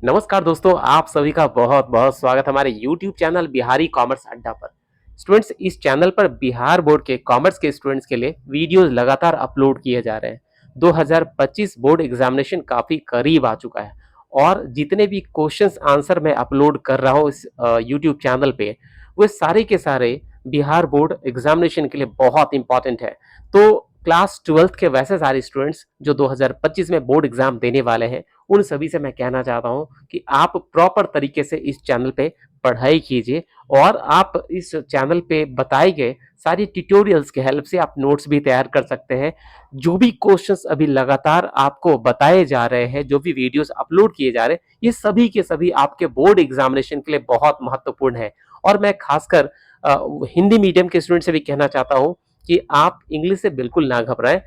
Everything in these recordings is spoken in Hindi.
नमस्कार दोस्तों, आप सभी का बहुत बहुत स्वागत हमारे YouTube चैनल बिहारी कॉमर्स अड्डा पर। स्टूडेंट्स, इस चैनल पर बिहार बोर्ड के कॉमर्स के स्टूडेंट्स के लिए वीडियोस लगातार अपलोड किए जा रहे हैं। 2025 बोर्ड एग्जामिनेशन काफ़ी करीब आ चुका है और जितने भी क्वेश्चंस आंसर मैं अपलोड कर रहा हूँ इस YouTube चैनल पे, वो सारे के सारे बिहार बोर्ड एग्जामिनेशन के लिए बहुत इंपॉर्टेंट है। तो क्लास 12th के वैसे सारे स्टूडेंट्स जो 2025 में बोर्ड एग्जाम देने वाले हैं, उन सभी से मैं कहना चाहता हूं कि आप प्रॉपर तरीके से इस चैनल पे पढ़ाई कीजिए और आप इस चैनल पे बताए गए सारी ट्यूटोरियल्स के हेल्प से आप नोट्स भी तैयार कर सकते हैं। जो भी क्वेश्चंस अभी लगातार आपको बताए जा रहे हैं, जो भी वीडियोस अपलोड किए जा रहे हैं, ये सभी के सभी आपके बोर्ड एग्जामिनेशन के लिए बहुत महत्वपूर्ण है। और मैं खासकर हिंदी मीडियम के स्टूडेंट से भी कहना चाहता हूँ कि आप इंग्लिश से बिल्कुल ना घबराएं।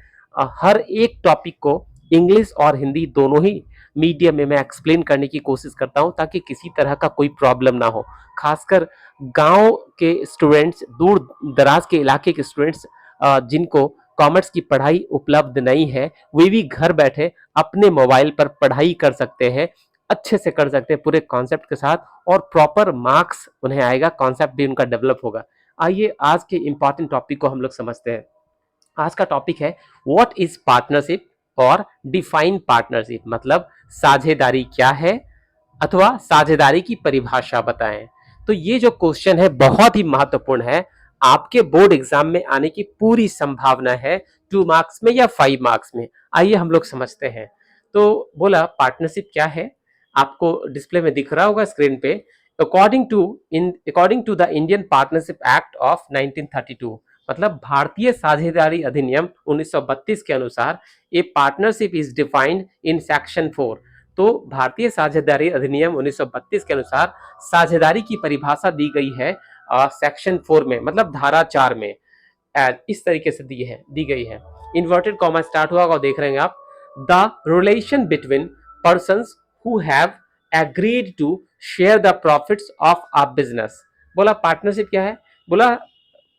हर एक टॉपिक को इंग्लिश और हिंदी दोनों ही मीडियम में मैं एक्सप्लेन करने की कोशिश करता हूं ताकि किसी तरह का कोई प्रॉब्लम ना हो। खासकर गांव के स्टूडेंट्स, दूर दराज के इलाके के स्टूडेंट्स जिनको कॉमर्स की पढ़ाई उपलब्ध नहीं है, वे भी घर बैठे अपने मोबाइल पर पढ़ाई कर सकते हैं, अच्छे से कर सकते हैं पूरे कॉन्सेप्ट के साथ और प्रॉपर मार्क्स उन्हें आएगा, कॉन्सेप्ट भी उनका डेवलप होगा। आइए आज के इंपॉर्टेंट टॉपिक को हम लोग समझते हैं। आज का टॉपिक है व्हाट इज पार्टनरशिप और डिफाइन पार्टनरशिप, मतलब साझेदारी क्या है अथवा साझेदारी की परिभाषा बताएं। तो ये जो क्वेश्चन है बहुत ही महत्वपूर्ण है, आपके बोर्ड एग्जाम में आने की पूरी संभावना है, 2 मार्क्स में या 5 मार्क्स में। आइए हम लोग समझते हैं। तो बोला पार्टनरशिप क्या है, आपको डिस्प्ले में दिख रहा होगा स्क्रीन पे। According to the Indian partnership act of 1932, मतलब भारतीय साझेदारी अधिनियम 1932 के अनुसार a partnership is defined in section 4। तो भारतीय साझेदारी अधिनियम 1932 के अनुसार साझेदारी की परिभाषा दी गई है सेक्शन 4 में, मतलब धारा 4 में। इस तरीके से दी गई है। इन्वर्टेड कॉमा स्टार्ट हुआ और देख रहे हैं आप, the relation between persons who have agreed to share the profits of a business. बोला पार्टनरशिप क्या है, बोला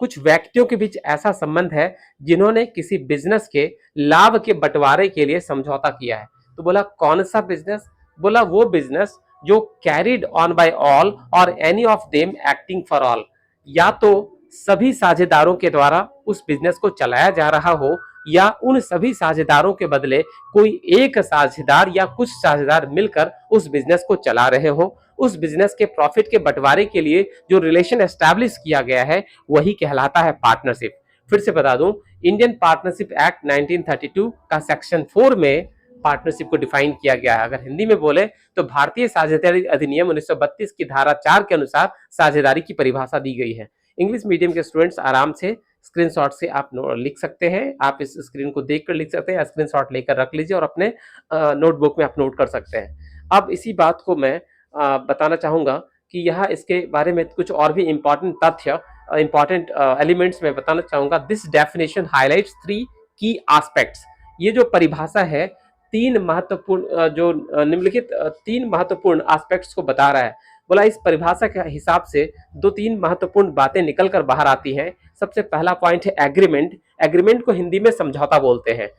कुछ व्यक्तियों के बीच ऐसा संबंध है जिन्होंने किसी बिजनेस के लाभ के बंटवारे के लिए समझौता किया है। तो बोला कौन सा बिजनेस, बोला वो बिजनेस जो कैरिड ऑन बाय ऑल और any of them acting for all, या तो सभी साझेदारों के द्वारा उस बिजनेस को चलाया जा रहा हो या उन सभी साझेदारों के बदले कोई एक साझेदार या कुछ साझेदार मिलकर उस बिजनेस को चला रहे हो। उस बिजनेस के प्रॉफिट के बंटवारे के लिए जो रिलेशन एस्टैब्लिश किया गया है वही कहलाता है पार्टनरशिप। फिर से बता दूं, इंडियन पार्टनरशिप एक्ट 1932 का सेक्शन 4 में पार्टनरशिप को डिफाइन किया गया है। अगर हिंदी में बोले तो भारतीय साझेदारी अधिनियम 1932 की धारा 4 के अनुसार साझेदारी की परिभाषा दी गई है। इंग्लिश मीडियम के स्टूडेंट्स आराम से स्क्रीनशॉट से आप लिख सकते हैं, आप इस स्क्रीन को देखकर लिख सकते हैं, स्क्रीनशॉट लेकर रख लीजिए और अपने नोटबुक में आप नोट कर सकते हैं। अब इसी बात को मैं बताना चाहूंगा कि यहाँ इसके बारे में कुछ और भी इंपॉर्टेंट तथ्य, इंपॉर्टेंट एलिमेंट्स में बताना चाहूंगा। दिस डेफिनेशन हाईलाइट्स 3 की एस्पेक्ट्स। ये जो परिभाषा है तीन महत्वपूर्ण निम्नलिखित 3 महत्वपूर्ण एस्पेक्ट्स को बता रहा है। बोला इस परिभाषा के हिसाब से 2-3 महत्वपूर्ण बातें निकल कर बाहर आती हैं। सबसे पहला पॉइंट है एग्रीमेंट। एग्रीमेंट को हिंदी में समझौता बोलते हैं।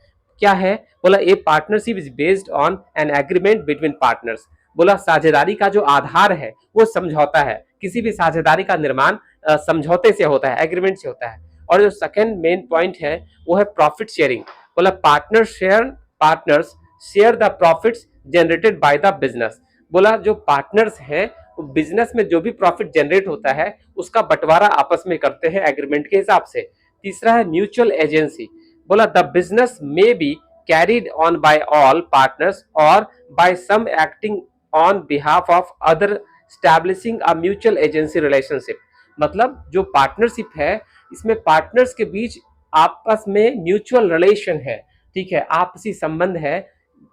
क्या है, बोला ए partnership is based on an agreement between partners. बोला साझेदारी का जो आधार है वो समझौता है। किसी भी साझेदारी का निर्माण समझौते से होता है, एग्रीमेंट से होता है। और जो सेकंड मेन पॉइंट है वो है प्रॉफिट शेयरिंग। बोला partners share the profits generated by the business. बोला जो पार्टनर्स हैं बिजनेस में जो भी प्रॉफिट जनरेट होता है उसका बंटवारा आपस में करते हैं एग्रीमेंट के हिसाब से। तीसरा है म्यूचुअल एजेंसी। बोला द बिजनेस में be carried on by all partners और by some acting on behalf of other establishing a mutual agency relationship. मतलब जो पार्टनरशिप है इसमें पार्टनर्स के बीच आपस में म्यूचुअल रिलेशन है, ठीक है, आपसी संबंध है।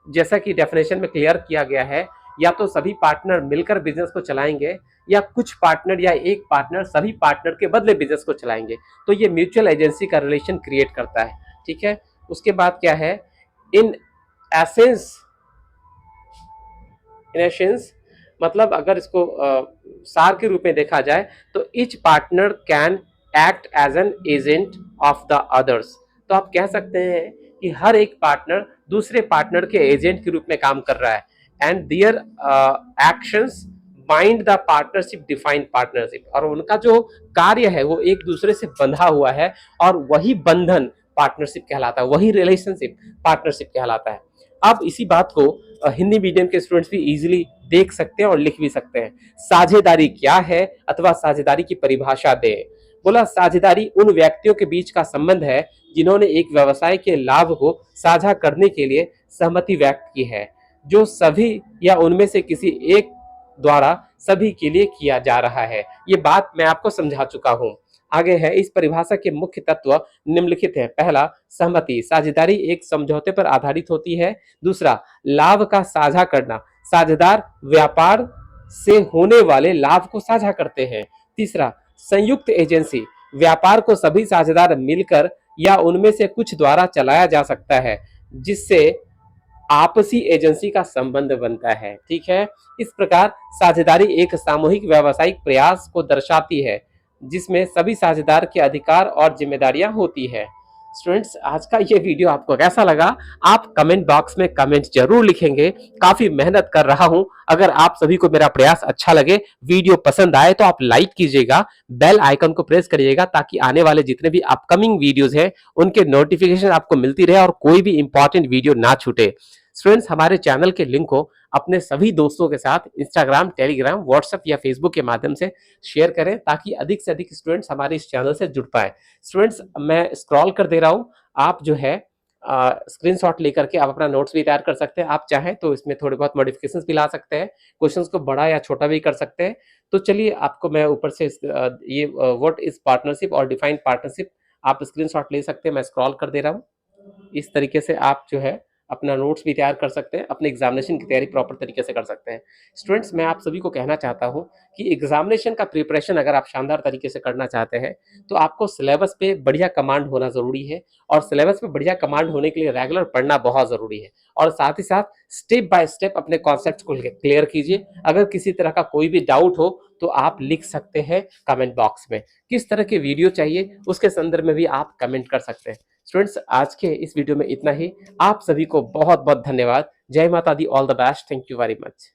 जैसा कि डेफिनेशन में क्लियर किया गया है, या तो सभी पार्टनर मिलकर बिजनेस को चलाएंगे या कुछ पार्टनर या एक पार्टनर सभी पार्टनर के बदले बिजनेस को चलाएंगे। तो ये म्यूचुअल एजेंसी का रिलेशन क्रिएट करता है, ठीक है। उसके बाद क्या है, इन एसेंस इन एसेंस मतलब अगर इसको सार के रूप में देखा जाए तो each partner can act as an agent of the others. तो आप कह सकते हैं कि हर एक पार्टनर दूसरे पार्टनर के एजेंट के रूप में काम कर रहा है। And their actions bind the partnership defined partnership, और उनका जो कार्य है वो एक दूसरे से बंधा हुआ है और वही बंधन पार्टनरशिप कहलाता है, वही रिलेशनशिप पार्टनरशिप कहलाता है। अब इसी बात को हिंदी मीडियम के स्टूडेंट्स भी इजीली देख सकते हैं और लिख भी सकते हैं। साझेदारी क्या है अथवा साझेदारी की परिभाषा दे। बोला साझेदारी उन व्यक्तियों के बीच का संबंध है जिन्होंने एक व्यवसाय के लाभ को साझा करने के लिए सहमति व्यक्त की है, जो सभी या उनमें से किसी एक द्वारा सभी के लिए किया जा रहा है। ये बात मैं आपको समझा चुका हूं। आगे है, इस परिभाषा के मुख्य तत्व निम्नलिखित है। पहला, सहमति। साझेदारी एक समझौते पर आधारित होती है। दूसरा, लाभ का साझा करना। साझेदार व्यापार से होने वाले लाभ को साझा करते हैं। तीसरा, संयुक्त एजेंसी। व्यापार को सभी साझेदार मिलकर या उनमें से कुछ द्वारा चलाया जा सकता है, जिससे आपसी एजेंसी का संबंध बनता है। ठीक है, इस प्रकार साझेदारी एक सामूहिक व्यावसायिक प्रयास को दर्शाती है जिसमें सभी साझेदार के अधिकार और जिम्मेदारियां होती है। स्टूडेंट्स, आज का ये वीडियो आपको कैसा लगा आप कमेंट बॉक्स में कमेंट जरूर लिखेंगे। काफी मेहनत कर रहा हूं। अगर आप सभी को मेरा प्रयास अच्छा लगे, वीडियो पसंद आए तो आप लाइक कीजिएगा, बेल आइकन को प्रेस करिएगा ताकि आने वाले जितने भी अपकमिंग वीडियोस हैं उनके नोटिफिकेशन आपको मिलती रहे और कोई भी इंपॉर्टेंट वीडियो ना छूटे। स्टूडेंट्स, हमारे चैनल के लिंक को अपने सभी दोस्तों के साथ इंस्टाग्राम, टेलीग्राम, व्हाट्सएप या फेसबुक के माध्यम से शेयर करें ताकि अधिक से अधिक स्टूडेंट्स हमारे इस चैनल से जुड़ पाए। स्टूडेंट्स, मैं स्क्रॉल कर दे रहा हूं, आप जो है स्क्रीनशॉट लेकर के आप अपना नोट्स भी तैयार कर सकते हैं। आप चाहें तो इसमें थोड़े बहुत मॉडिफिकेशंस भी ला सकते हैं, क्वेश्चंस को बड़ा या छोटा भी कर सकते हैं। तो चलिए, आपको मैं ऊपर से ये व्हाट इज पार्टनरशिप और डिफाइंड पार्टनरशिप आप स्क्रीनशॉट ले सकते हैं। मैं स्क्रॉल कर दे रहा हूँ। इस तरीके से आप जो है अपना नोट्स भी तैयार कर सकते हैं, अपने एग्जामिनेशन की तैयारी प्रॉपर तरीके से कर सकते हैं। स्टूडेंट्स, मैं आप सभी को कहना चाहता हूं कि एग्जामिनेशन का प्रिपरेशन अगर आप शानदार तरीके से करना चाहते हैं तो आपको सिलेबस पे बढ़िया कमांड होना जरूरी है, और सिलेबस पे बढ़िया कमांड होने के लिए रेगुलर पढ़ना बहुत जरूरी है। और साथ ही साथ स्टेप बाय स्टेप अपने कॉन्सेप्ट को क्लियर कीजिए। अगर किसी तरह का कोई भी डाउट हो तो आप लिख सकते हैं कमेंट बॉक्स में। किस तरह के वीडियो चाहिए उसके संदर्भ में भी आप कमेंट कर सकते हैं। स्टूडेंट्स, आज के इस वीडियो में इतना ही। आप सभी को बहुत बहुत धन्यवाद। जय माता दी, all the best, thank you very much.